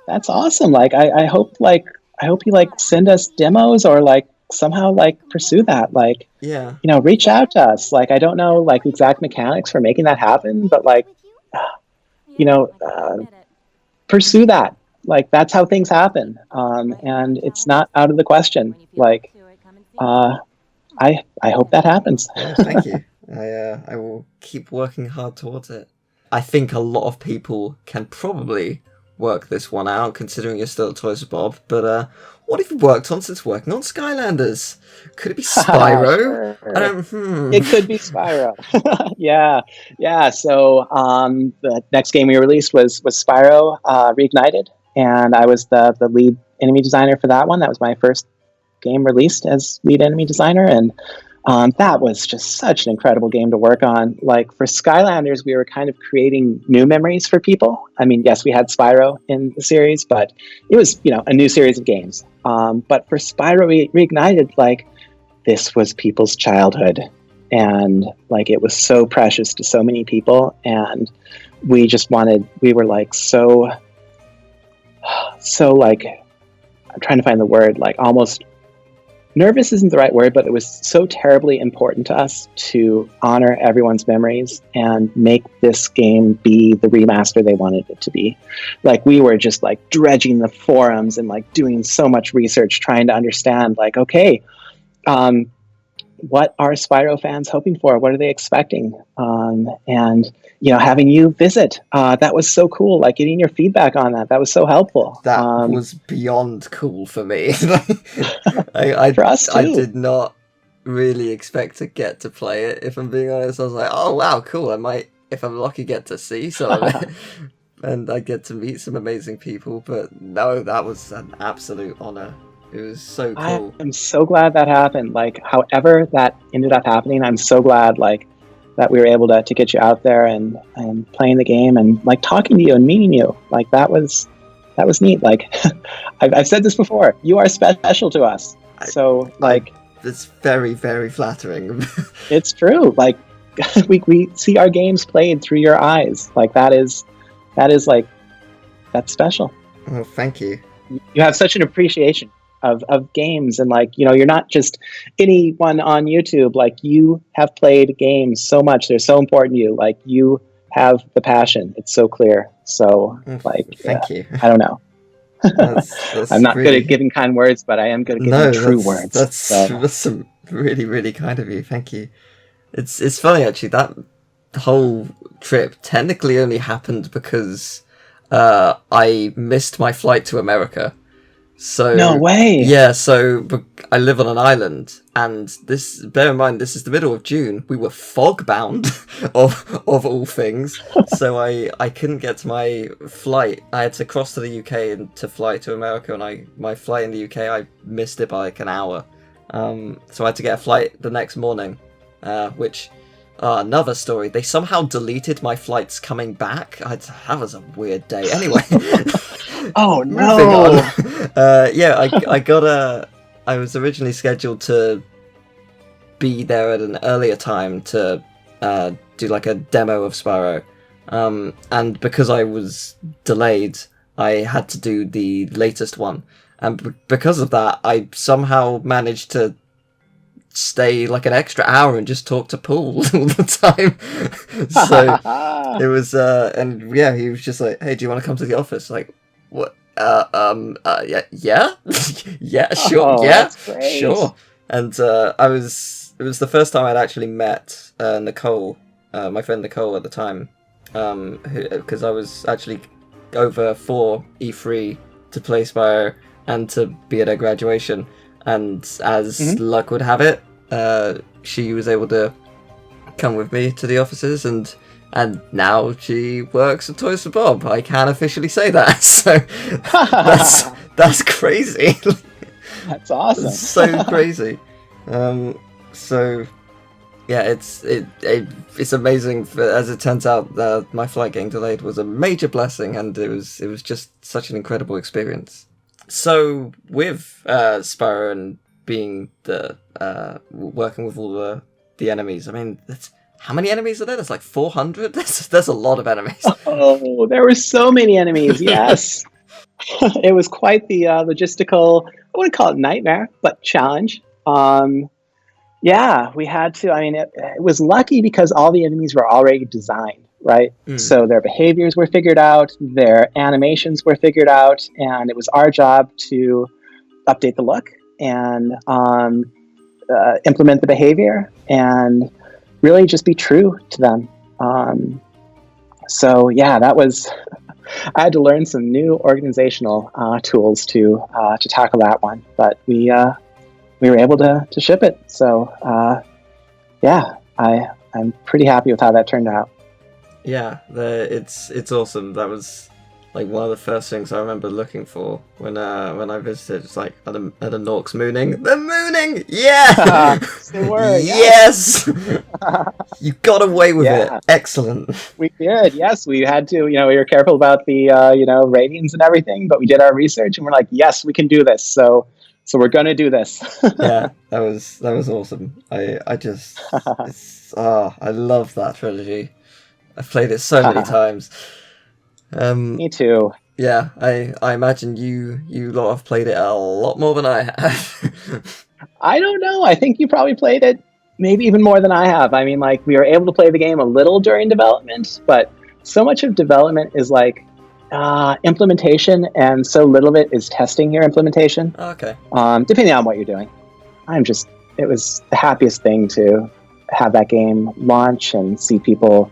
awesome. Like, I hope you like send us demos or like somehow like pursue that. Like, Yeah. reach out to us. Like, I don't know like the exact mechanics for making that happen, but like, pursue that. Like, that's how things happen. And it's not out of the question. Like, I hope that happens. Yeah, thank you. I will keep working hard towards it. I think a lot of people can probably work this one out, considering you're still at Toys for Bob. But what have you worked on since working on Skylanders? Could it be Spyro? Sure. It could be Spyro. Yeah. So the next game we released was Spyro Reignited, and I was the lead enemy designer for that one. That was my first game released as lead enemy designer, and that was just such an incredible game to work on. Like, for Skylanders, we were kind of creating new memories for people. I mean, yes, we had Spyro in the series, but it was, a new series of games. But for Spyro Reignited, like, this was people's childhood. And, like, it was so precious to so many people. And we were, like, so, like, I'm trying to find the word, like, almost nervous isn't the right word, but it was so terribly important to us to honor everyone's memories and make this game be the remaster they wanted it to be. Like, we were just like dredging the forums and like doing so much research trying to understand, like, okay, what are Spyro fans hoping for? What are they expecting? And having you visit, that was so cool. Like, getting your feedback on that was so helpful. That was beyond cool for me. For us too. I did not really expect to get to play it. If I'm being honest, I was like, oh wow, cool. I might, if I'm lucky, get to see some of it, and I get to meet some amazing people. But no, that was an absolute honor. It was so cool. I'm so glad that happened. Like, however that ended up happening, I'm so glad like that we were able to get you out there and playing the game and like talking to you and meeting you. Like, that was neat. Like, I've said this before, you are special to us. So like, it's very, very flattering. It's true. Like, we see our games played through your eyes. Like, that is like, that's special. Oh, thank you. You have such an appreciation of games, and like, you're not just anyone on YouTube. Like, you have played games so much, they're so important to you. Like, you have the passion, it's so clear. So like, thank you. I don't know. That's I'm not really good at giving kind words, but I am good at giving true words. That's some really, really kind of you. Thank you. It's funny actually, that whole trip technically only happened because I missed my flight to America. So no way. Yeah, so I live on an island, and bear in mind, this is the middle of June. We were fog bound of all things. So I couldn't get to my flight. I had to cross to the UK and to fly to America, and my flight in the UK, I missed it by like an hour. So I had to get a flight the next morning, which another story. They somehow deleted my flights coming back. That was a weird day. Anyway. Oh no! I was originally scheduled to be there at an earlier time to do like a demo of Spyro, and because I was delayed, I had to do the latest one, and because of that, I somehow managed to stay like an extra hour and just talk to Paul all the time. So it was, and yeah, he was just like, "Hey, do you want to come to the office?" Like, what? Yeah, yeah, sure, yeah, sure. And it was the first time I'd actually met Nicole, my friend Nicole at the time, because I was actually over for E3 to play Spyro and to be at her graduation, and as luck would have it, she was able to come with me to the offices, and now she works at Toys for Bob. I can officially say that. So that's crazy. That's awesome. It's so crazy. So Yeah, it's amazing. As it turns out, my flight getting delayed was a major blessing, and it was just such an incredible experience. So with Spyro and being the working with all the enemies, I mean, how many enemies are there? There's like 400. There's a lot of enemies. Oh, there were so many enemies. Yes, it was quite the logistical. I wouldn't call it nightmare, but challenge. Yeah, we had to. I mean, it was lucky because all the enemies were already designed, right? Mm. So their behaviors were figured out, their animations were figured out, and it was our job to update the look and implement the behavior and really just be true to them. So yeah, that was. I had to learn some new organizational tools to tackle that one, but we were able to ship it. So yeah, I'm pretty happy with how that turned out. Yeah, it's awesome. That was like one of the first things I remember looking for when I visited. It's like are the Norks mooning? They're mooning! Yeah! They were, yes! You got away with yeah. it. Excellent. We did, yes. We had to, we were careful about the, ratings and everything, but we did our research and we're like, yes, we can do this. So we're going to do this. Yeah, that was awesome. I just I love that trilogy. I've played it so many times. Me too. Yeah, I imagine you lot have played it a lot more than I have. I don't know. I think you probably played it maybe even more than I have. I mean, like, we were able to play the game a little during development, but so much of development is like implementation, and so little of it is testing your implementation. Okay. Depending on what you're doing. It was the happiest thing to have that game launch and see people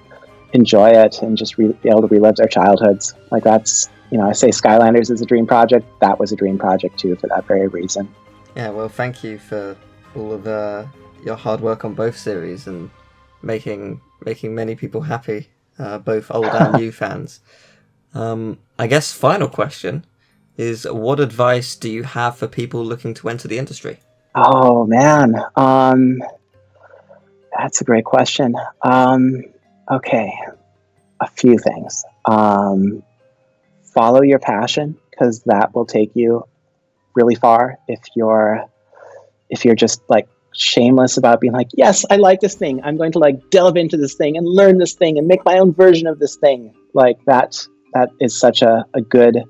enjoy it and just be able to relive their childhoods. Like, that's, I say Skylanders is a dream project. That was a dream project too, for that very reason. Yeah, well, thank you for all of your hard work on both series and making many people happy, both old and new fans. I guess final question is, what advice do you have for people looking to enter the industry? Oh man, that's a great question. Okay, a few things. Follow your passion, because that will take you really far. If you're just like shameless about being like, yes, I like this thing, I'm going to like delve into this thing and learn this thing and make my own version of this thing, like that is such a good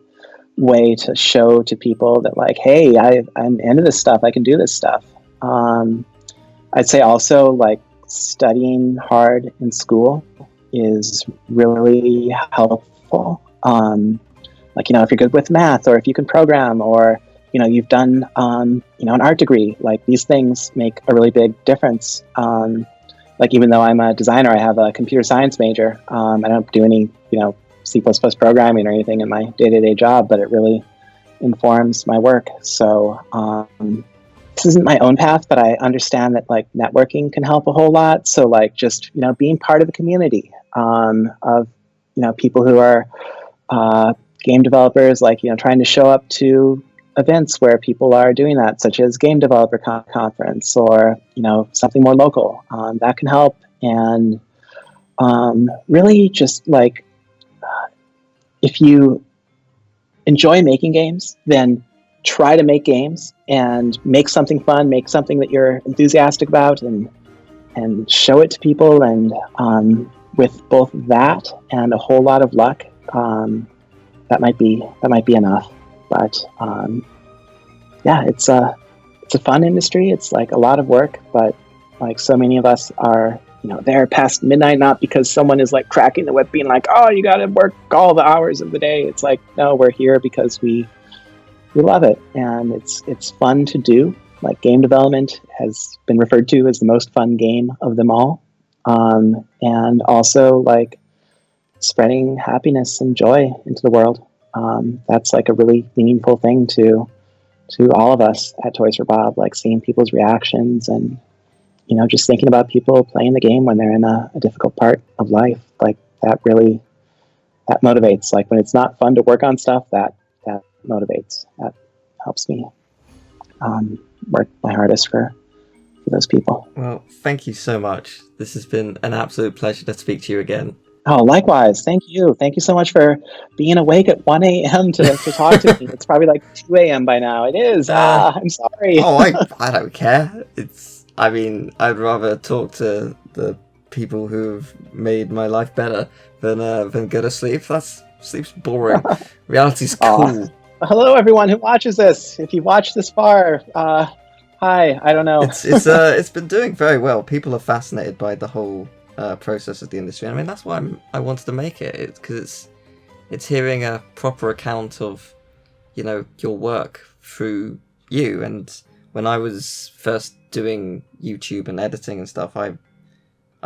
way to show to people that, like, hey, I'm into this stuff, I can do this stuff. I'd say also, like, studying hard in school is really helpful. Like, if you're good with math, or if you can program, or you've done an art degree, like, these things make a really big difference. Like, even though I'm a designer, I have a computer science major. I don't do any C++ programming or anything in my day-to-day job, but it really informs my work. So this isn't my own path, but I understand that, like, networking can help a whole lot. So, like, just being part of a community of people who are game developers, like, trying to show up to events where people are doing that, such as Game Developer Conference, or something more local, that can help. And really just, like, if you enjoy making games, then try to make games and make something fun, make something that you're enthusiastic about, and show it to people. And with both that and a whole lot of luck, that might be enough. But yeah, it's a fun industry. It's like a lot of work, but like, so many of us are there past midnight, not because someone is like cracking the whip being like, oh, you got to work all the hours of the day. It's like, no, we're here because we love it, and it's fun to do. Like, game development has been referred to as the most fun game of them all. And also, like, spreading happiness and joy into the world. That's like a really meaningful thing to all of us at Toys for Bob, like, seeing people's reactions and just thinking about people playing the game when they're in a difficult part of life. Like, that motivates. Like, when it's not fun to work on stuff, that motivates. That helps me work my hardest for for those people. Well, thank you so much. This has been an absolute pleasure to speak to you again. Oh, likewise. Thank you. Thank you so much for being awake at 1 a.m. to talk to me. It's probably like 2 a.m. by now. It is. I'm sorry. Oh, I don't care. I mean, I'd rather talk to the people who've made my life better than go to sleep. Sleep's boring. Reality's cool. Hello, everyone who watches this. If you've watched this far, hi. I don't know. It's been doing very well. People are fascinated by the whole process of the industry. I mean, that's why I wanted to make it. It's because it's hearing a proper account of, your work through you. And when I was first doing YouTube and editing and stuff, I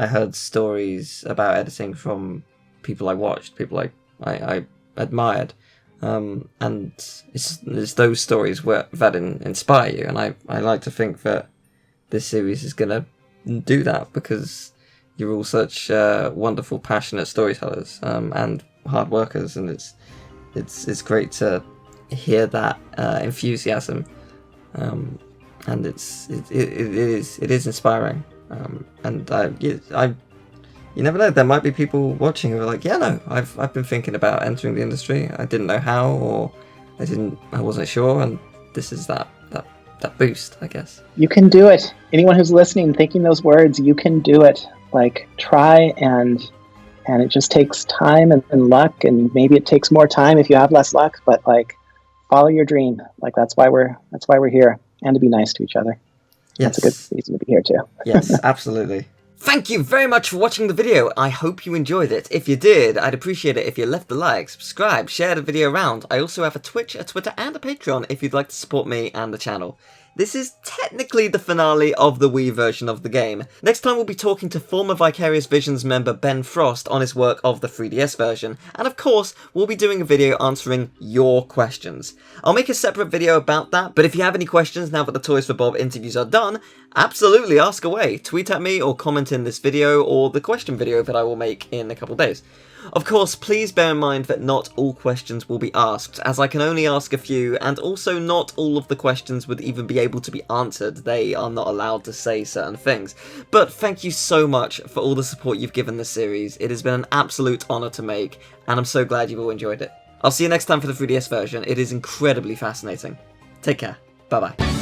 heard stories about editing from people I watched, people I admired, and it's those stories that inspire you. And I like to think that this series is gonna do that, because you're all such wonderful, passionate storytellers and hard workers, and it's great to hear that enthusiasm, and it is inspiring. And you never know, there might be people watching who are like, yeah, no, I've been thinking about entering the industry. I didn't know how, or I wasn't sure, and this is that boost, I guess. You can do it. Anyone who's listening, thinking those words, you can do it. Like, try, and it just takes time and luck, and maybe it takes more time if you have less luck, but like, follow your dream. Like, that's why we're here, and to be nice to each other. Yes. That's a good reason to be here too. Yes, absolutely. Thank you very much for watching the video. I hope you enjoyed it. If you did, I'd appreciate it if you left a like, subscribe, share the video around. I also have a Twitch, a Twitter, and a Patreon if you'd like to support me and the channel. This is technically the finale of the Wii version of the game. Next time we'll be talking to former Vicarious Visions member Ben Frost on his work of the 3DS version, and of course, we'll be doing a video answering your questions. I'll make a separate video about that, but if you have any questions now that the Toys for Bob interviews are done, absolutely ask away. Tweet at me or comment in this video or the question video that I will make in a couple days. Of course, please bear in mind that not all questions will be asked, as I can only ask a few, and also not all of the questions would even be able to be answered. They are not allowed to say certain things. But thank you so much for all the support you've given this series. It has been an absolute honour to make, and I'm so glad you've all enjoyed it. I'll see you next time for the 3DS version. It is incredibly fascinating. Take care. Bye-bye.